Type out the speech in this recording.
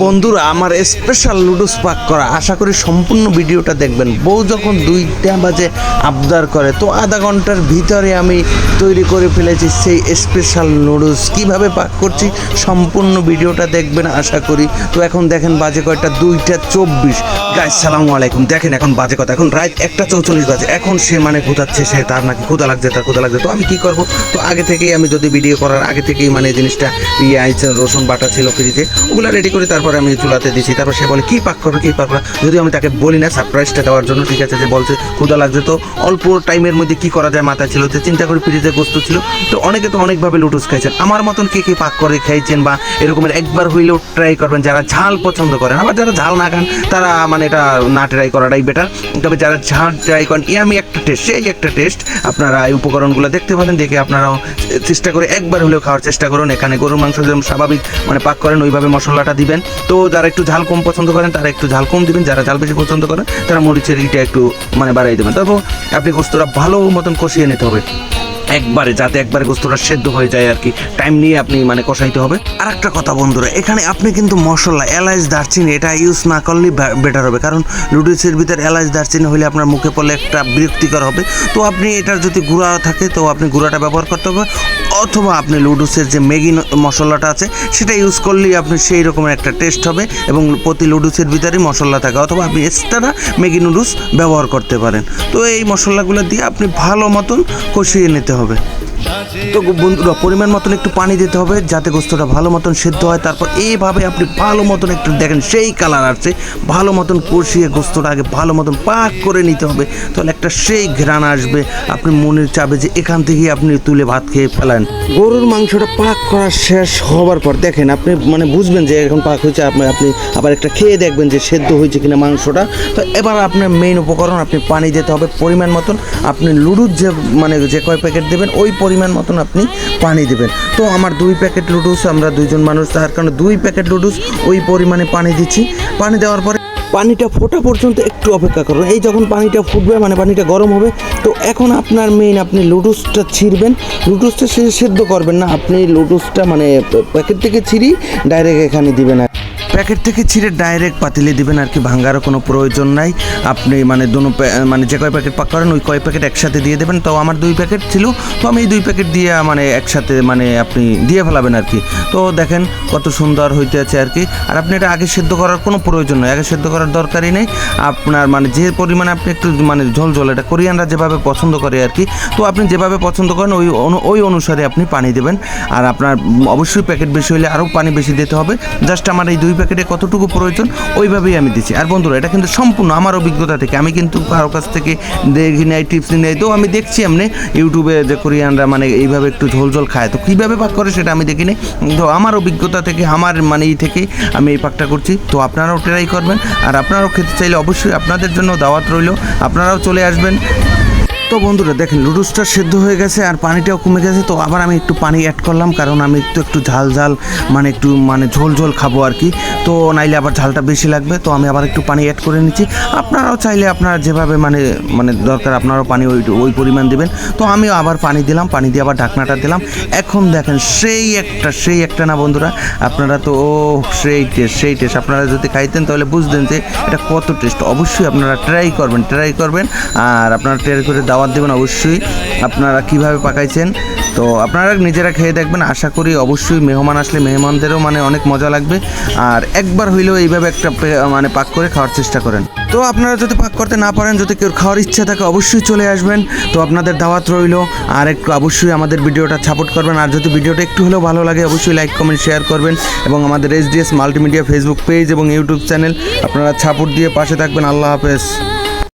বন্ধুরা আমার স্পেশাল লুডুস পাক করা, আশা করি সম্পূর্ণ ভিডিওটা দেখবেন। বউ যখন 2টা বাজে আবদার করে, তো আধা ঘন্টার ভিতরে আমি তৈরি করে ফেলেছি সেই স্পেশাল নুডলস। কীভাবে পাক করছি সম্পূর্ণ ভিডিওটা দেখবেন আশা করি। তো এখন দেখেন বাজে কয়টা, 2:24। গাইস সালামু আলাইকুম। দেখেন এখন বাজে কথা, এখন রাত 1:44 বাজে। এখন সে মানে ঘুতাচ্ছে, সে তার নাকি ক্ষুধা লাগছে, তার ক্ষুধা লাগছে। তো আমি কি করব, তো আগে থেকেই আমি যদি ভিডিও করার আগে থেকেই মানে জিনিসটা রসুন বাটা ছিল ফ্রিজে, ওগুলো রেডি করে তারপরে আমি চুলাতে দিয়েছি। তারপর সে বলে কী পাক করবে, কী পাক করবে, যদি আমি তাকে বলি না সারপ্রাইজটা দেওয়ার জন্য, ঠিক আছে, যে বলছে ক্ষুধা লাগছে, তো অল্প টাইমের মধ্যে কী করা যায় মাথায় ছিল, তো চিন্তা করে ফ্রিজে গোস্ত ছিল। তো অনেকে তো অনেকভাবে লুডুস খাইছেন, আমার মতন কে কে পাক করে খাইছেন বা এরকমের একবার হইলেও ট্রাই করবেন। যারা ঝাল পছন্দ করেন, আবার যারা ঝাল না খান তারা মানে এটা না ট্রাই করাটাই বেটার। তবে যারা ঝাল ট্রাই করেন, আমি একটা টেস্ট, সেই একটা টেস্ট আপনারা এই উপকরণগুলো দেখতে পারেন, দেখে আপনারাও চেষ্টা করে একবার হলেও খাওয়ার চেষ্টা করুন। এখানে গরুর মাংস যেমন স্বাভাবিক মানে পাক করেন ওইভাবে মশলাটা দিবেন। তো যারা একটু ঝাল কম পছন্দ করেন তারা একটু ঝাল কম দিবেন, যারা ঝাল বেশি পছন্দ করেন তারা মরিচের ইটা একটু মানে বাড়াই দেবেন। তারপর আপনি গোস্তটা ভালো মতন কষিয়ে নিতে হবে একবারে, যাতে একবারে গোস্তটা সেদ্ধ হয়ে যায় আর কি। টাইম নিয়ে আপনি মানে কষাইতে হবে। আর একটা কথা বন্ধুরা, এখানে আপনি কিন্তু মশলা এলাচ দারচিনি এটা ইউজ না করলেই বেটার হবে, কারণ লুডুসের ভিতরে এলাচ দারচিনি হলে আপনার মুখে পড়লে একটা বিরক্তিকর হবে। তো আপনি এটার যদি গুঁড়া থাকে তো আপনি গুঁড়াটা ব্যবহার করতে হবে, অথবা আপনি লুডুসের যে ম্যাগি মশলাটা আছে সেটা ইউজ করলেই আপনি সেই রকমের একটা টেস্ট হবে এবং প্রতি লুডুসের ভিতরেই মশলা থাকে, অথবা আপনি এক্সট্রা ম্যাগি নুডলস ব্যবহার করতে পারেন। তো এই মশলাগুলো দিয়ে আপনি ভালো মতন কষিয়ে নিতে হবে। তো বন্ধুরা পরিমাণ মতন একটু পানি দিতে হবে যাতে গোস্তটা ভালো মতন সেদ্ধ হয়। তারপর এইভাবে আপনি ভালো মতন একটু দেখেন সেই কালার আসছে, ভালো মতন কষিয়ে গোস্তটা আগে ভালো মতন পাক করে নিতে হবে, তাহলে একটা সেই ঘ্রাণ আসবে, আপনি মনের চাবে যে এখান থেকেই আপনি তুলে ভাত খেয়ে ফেলেন। গরুর মাংসটা পাক করা শেষ হবার পর দেখেন আপনি মানে বুঝবেন যে এখন পাক হয়েছে, আপনি আবার একটা খেয়ে দেখবেন যে সেদ্ধ হয়েছে কিনা মাংসটা। তো এবার আপনার মেইন উপকরণ, আপনি পানি দিতে হবে পরিমাণ মতন। আপনি লুডুস যে মানে যে কয় প্যাকেট দেবেন ওই পরিমাণ মতন আপনি পানি দেবেন। তো আমার 2 প্যাকেট লুডুস, আমরা 2 জন মানুষ, তার কারণে 2 প্যাকেট লুডুস ওই পরিমাণে পানি দিচ্ছি। পানি দেওয়ার পরে পানিটা ফোটা পর্যন্ত একটু অপেক্ষা করুন। এই যখন পানিটা ফুটবে মানে পানিটা গরম হবে, তো এখন আপনার মেইন আপনি লুডুসটা ছিঁড়বেন। লুডুসটা সেদ্ধ করবেন না, আপনি লুডুসটা মানে প্যাকেট থেকে ছিঁড়ি ডাইরেক্ট এখানে দিবেন, আর প্যাকেট থেকে ছিঁড়ে ডাইরেক্ট পাতিলে দিবেন আর কি, ভাঙারও কোনো প্রয়োজন নাই। আপনি মানে মানে যে কয় প্যাকেট পাক করেন ওই কয় প্যাকেট একসাথে দিয়ে দেবেন। তো আমার 2 প্যাকেট ছিল, তো আমি এই 2 প্যাকেট দিয়ে মানে একসাথে মানে আপনি দিয়ে ফেলাবেন আর কি। তো দেখেন কত সুন্দর হইতে আছে আর কি। আর আপনি এটা আগে সেদ্ধ করার কোনো প্রয়োজন নয়, আগে সেদ্ধ করার দরকারই নেই। আপনার মানে যে পরিমাণে আপনি একটু মানে ঝোল এটা কোরিয়ানরা যেভাবে পছন্দ করে আর কি, তো আপনি যেভাবে পছন্দ করেন ওই অনুসারে আপনি পানি দেবেন। আর আপনার অবশ্যই প্যাকেট বেশি হলে আরও পানি বেশি দিতে হবে। জাস্ট আমার এই 2 প্যাকেটে কতটুকু প্রয়োজন ওইভাবেই আমি দিচ্ছি। আর বন্ধুরা এটা কিন্তু সম্পূর্ণ আমার অভিজ্ঞতা থেকে, আমি কিন্তু কারোর কাছ থেকে দেখি নাই, টিপস নেই। তো আমি দেখছি এমনি ইউটিউবে যে কোরিয়ানরা মানে এইভাবে একটু ঝোল খায়, তো কীভাবে পাক করে সেটা আমি দেখিনি। তো আমার অভিজ্ঞতা থেকে আমার মানে এই থেকেই আমি এই পাকটা করছি। তো আপনারাও ট্রাই করবেন, আর আপনারাও খেতে চাইলে অবশ্যই আপনাদের জন্য দাওয়াত রইল, আপনারাও চলে আসবেন। তো বন্ধুরা দেখেন লুডুসটা সেদ্ধ হয়ে গেছে আর পানিটাও কমে গেছে। তো আবার আমি একটু পানি অ্যাড করলাম, কারণ আমি একটু ঝাল মানে একটু মানে ঝোল খাবো আর কি, তো নাইলে আবার ঝালটা বেশি লাগবে। তো আমি আবার একটু পানি অ্যাড করে নিচ্ছি। আপনারাও চাইলে আপনারা যেভাবে মানে দরকার আপনারাও পানি ওই পরিমাণ দেবেন। তো আমিও আবার পানি দিলাম, পানি দিয়ে আবার ঢাকনাটা দিলাম। এখন দেখেন সেই একটা না বন্ধুরা, আপনারা তো সেই টেস্ট আপনারা যদি খাইতেন তাহলে বুঝতেন যে এটা কত টেস্ট। অবশ্যই আপনারা ট্রাই করবেন আর আপনারা ট্রাই করে দাওয়াত দেবেন অবশ্যই আপনারা কিভাবে পাকাইছেন। তো আপনারা নিজেরা খেয়ে দেখবেন, আশা করি অবশ্যই মেহমান আসলে মেহমানদেরও মানে অনেক মজা লাগবে। আর একবার হইলেও এইভাবে একটা মানে পাক করে খাওয়ার চেষ্টা করেন। তো আপনারা যদি পাক করতে না পারেন, যদি কেউ খাওয়ার ইচ্ছা থাকে অবশ্যই চলে আসবেন। তো আপনাদের দাওয়াত রইল, আর একটু অবশ্যই আমাদের ভিডিওটা সাপোর্ট করবেন। আর যদি ভিডিওটা একটু হলেও ভালো লাগে অবশ্যই লাইক কমেন্ট শেয়ার করবেন, এবং আমাদের SDS মাল্টিমিডিয়া ফেসবুক পেজ এবং ইউটিউব চ্যানেল আপনারা সাপোর্ট দিয়ে পাশে থাকবেন। আল্লাহ হাফেজ।